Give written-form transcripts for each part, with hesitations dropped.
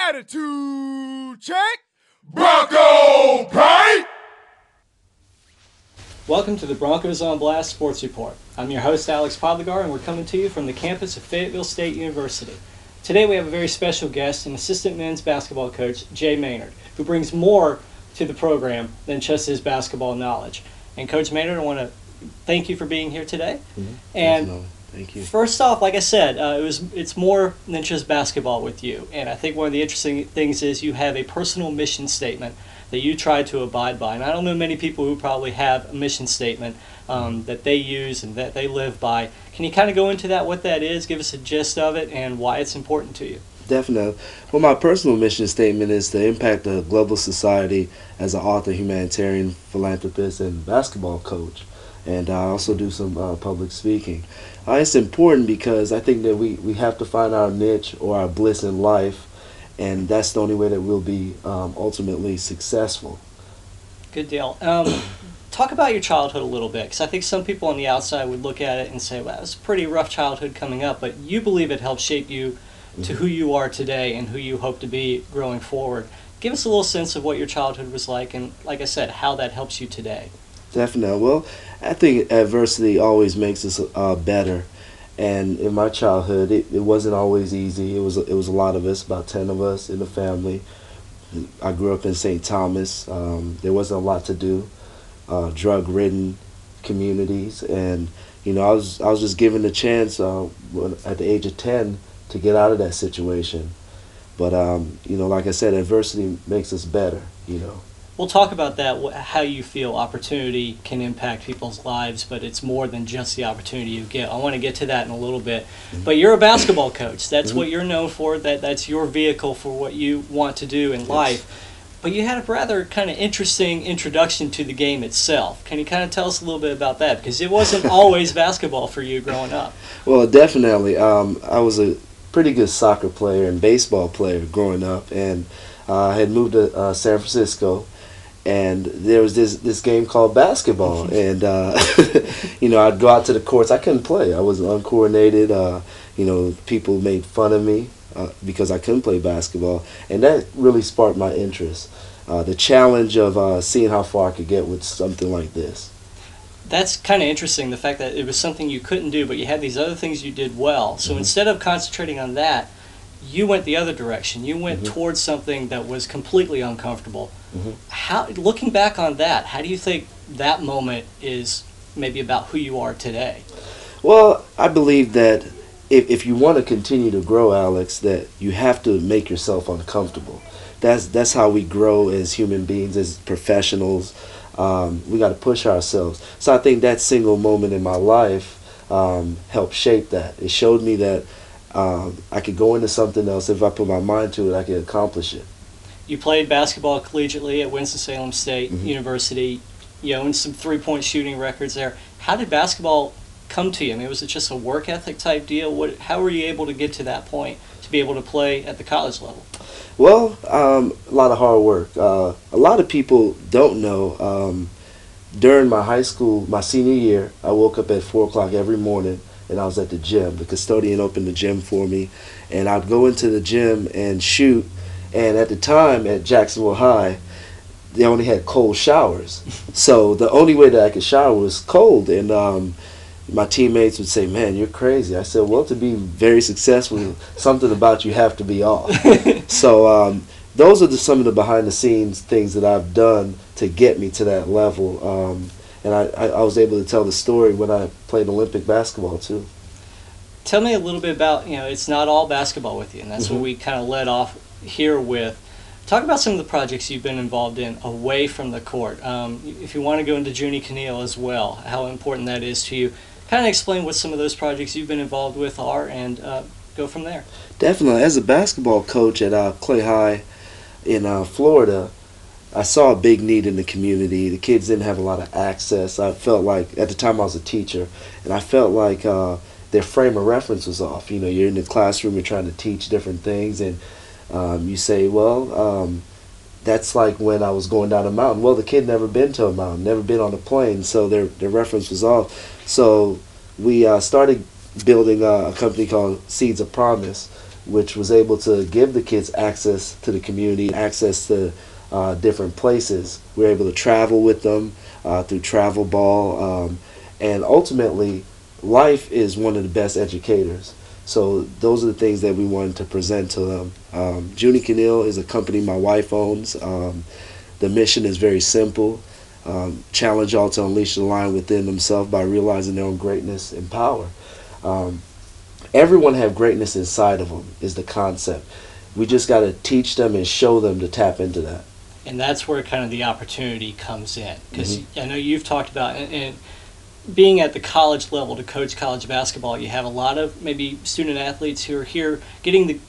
Attitude check. Bronco Pike. Welcome to the Broncos on Blast Sports Report. I'm your host, Alex Podlegar, and we're coming to you from the campus of Fayetteville State University. Today we have a very special guest, an assistant men's basketball coach, Jay Maynard, who brings more to the program than just his basketball knowledge. And Coach Maynard, I want to thank you for being here today. And thank you. First off, like I said, it's more than just basketball with you. And I think one of the interesting things is you have a personal mission statement that you try to abide by. And I don't know many people who probably have a mission statement that they use and that they live by. Can you kind of go into that, what that is, give us a gist of it, and why it's important to you? Definitely. Well, my personal mission statement is to impact the global society as an author, humanitarian, philanthropist, and basketball coach. And I also do some public speaking. It's important because I think that we have to find our niche or our bliss in life, and that's the only way that we'll be ultimately successful. Good deal. Talk about your childhood a little bit, because I think some people on the outside would look at it and say, well, it was a pretty rough childhood coming up, but you believe it helped shape you to who you are today and who you hope to be growing forward. Give us a little sense of what your childhood was like and, like I said, how that helps you today. Definitely. Well, I think adversity always makes us better. And in my childhood, it wasn't always easy. It was a lot of us, about 10 of us in the family. I grew up in St. Thomas. There wasn't a lot to do. Drug-ridden communities, and I was just given the chance at the age of 10 to get out of that situation. But like I said, adversity makes us better. We'll talk about that, how you feel opportunity can impact people's lives, but it's more than just the opportunity you get. I want to get to that in a little bit. But you're a basketball coach. That's what you're known for. That's your vehicle for what you want to do in life. But you had a rather kind of interesting introduction to the game itself. Can you kind of tell us a little bit about that? Because it wasn't always basketball for you growing up. Well, definitely. I was a pretty good soccer player and baseball player growing up, and I had moved to San Francisco. And there was this game called basketball, and I'd go out to the courts. I couldn't play. I was uncoordinated. People made fun of me because I couldn't play basketball, and that really sparked my interest. The challenge of seeing how far I could get with something like this. That's kind of interesting, the fact that it was something you couldn't do, but you had these other things you did well. So instead of concentrating on that, you went the other direction. You went towards something that was completely uncomfortable. How, looking back on that, how do you think that moment is maybe about who you are today? Well, I believe that if you want to continue to grow, Alex, that you have to make yourself uncomfortable. That's how we grow as human beings, as professionals. We got to push ourselves. So I think that single moment in my life helped shape that. It showed me that I could go into something else. If I put my mind to it, I could accomplish it. You played basketball collegiately at Winston-Salem State University. You owned some three-point shooting records there. How did basketball come to you? I mean, was it just a work ethic type deal? How were you able to get to that point to be able to play at the college level? Well, a lot of hard work. A lot of people don't know. During my high school, my senior year, I woke up at 4 o'clock every morning, and I was at the gym. The custodian opened the gym for me, and I'd go into the gym and shoot. And at the time at Jacksonville High, they only had cold showers. So the only way that I could shower was cold. And my teammates would say, man, you're crazy. I said, well, to be very successful, something about you have to be off. So those are some of the behind-the-scenes things that I've done to get me to that level. And I was able to tell the story when I played Olympic basketball, too. Tell me a little bit about, it's not all basketball with you, and that's what we kind of led off here with. Talk about some of the projects you've been involved in away from the court. If you want to go into Junie Keneal as well, how important that is to you. Kind of explain what some of those projects you've been involved with are and go from there. Definitely. As a basketball coach at Clay High in Florida, I saw a big need in the community. The kids didn't have a lot of access. I felt like, at the time I was a teacher, and I felt like their frame of reference was off. You're in the classroom, you're trying to teach different things, and you say, well, that's like when I was going down a mountain. Well, the kid never been to a mountain, never been on a plane, so their reference was off. So we started building a company called Seeds of Promise which was able to give the kids access to the community, access to different places. We were able to travel with them through travel ball, and ultimately, life is one of the best educators. So those are the things that we wanted to present to them. Junie Canil is a company my wife owns. The mission is very simple. Challenge y'all to unleash the lion within themselves by realizing their own greatness and power. Everyone have greatness inside of them is the concept. We just got to teach them and show them to tap into that. And that's where kind of the opportunity comes in. Because I know you've talked about, and being at the college level to coach college basketball, you have a lot of maybe student athletes who are here getting the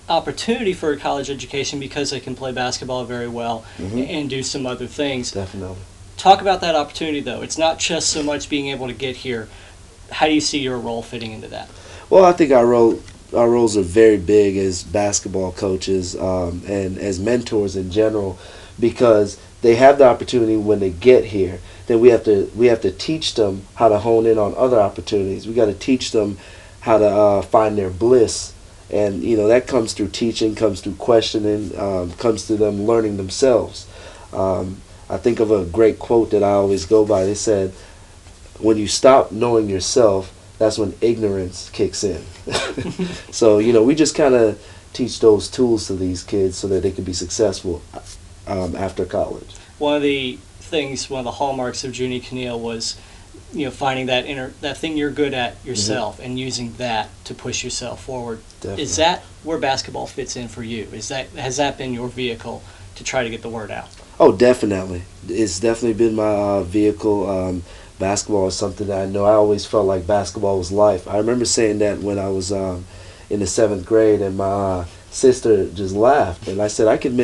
opportunity for a college education because they can play basketball very well and do some other things. Definitely. Talk about that opportunity, though. It's not just so much being able to get here. How do you see your role fitting into that? Well, I think our roles are very big as basketball coaches and as mentors in general, because they have the opportunity when they get here. Then we have to teach them how to hone in on other opportunities. We got to teach them how to find their bliss, and that comes through teaching, comes through questioning, comes through them learning themselves. I think of a great quote that I always go by. They said, "When you stop knowing yourself, that's when ignorance kicks in." So we just kind of teach those tools to these kids so that they can be successful after college. One of the hallmarks of Junie Canil was, finding that thing you're good at yourself and using that to push yourself forward. Definitely. Is that where basketball fits in for you? Has that been your vehicle to try to get the word out? Oh, definitely. It's definitely been my vehicle. Basketball is something that I know. I always felt like basketball was life. I remember saying that when I was in the 7th grade, and my sister just laughed, and I said I could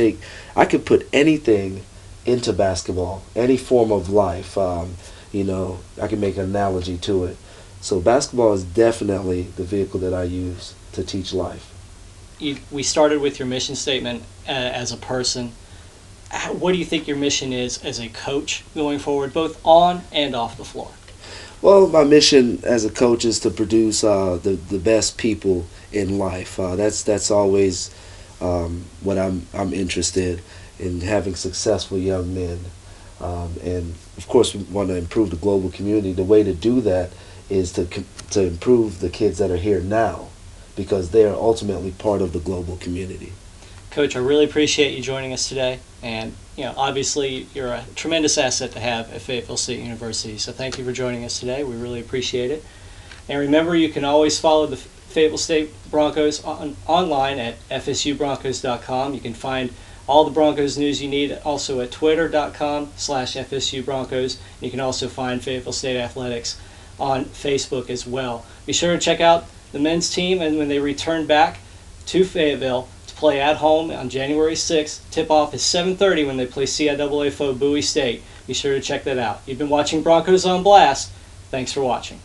put anything into basketball, any form of life. I can make an analogy to it. So basketball is definitely the vehicle that I use to teach life. We started with your mission statement as a person. What do you think your mission is as a coach going forward, both on and off the floor? Well, my mission as a coach is to produce the best people in life. That's always what I'm interested in, having successful young men. And of course, we want to improve the global community. The way to do that is to improve the kids that are here now, because they are ultimately part of the global community. Coach, I really appreciate you joining us today, and obviously you're a tremendous asset to have at Fayetteville State University. So thank you for joining us today. We really appreciate it. And remember, you can always follow the Fayetteville State Broncos online at fsubroncos.com. You can find all the Broncos news you need also at twitter.com/FSUBroncos. You can also find Fayetteville State Athletics on Facebook as well. Be sure to check out the men's team, and when they return back to Fayetteville to play at home on January 6th, tip-off is 7:30 when they play CIAA foe Bowie State. Be sure to check that out. You've been watching Broncos on Blast. Thanks for watching.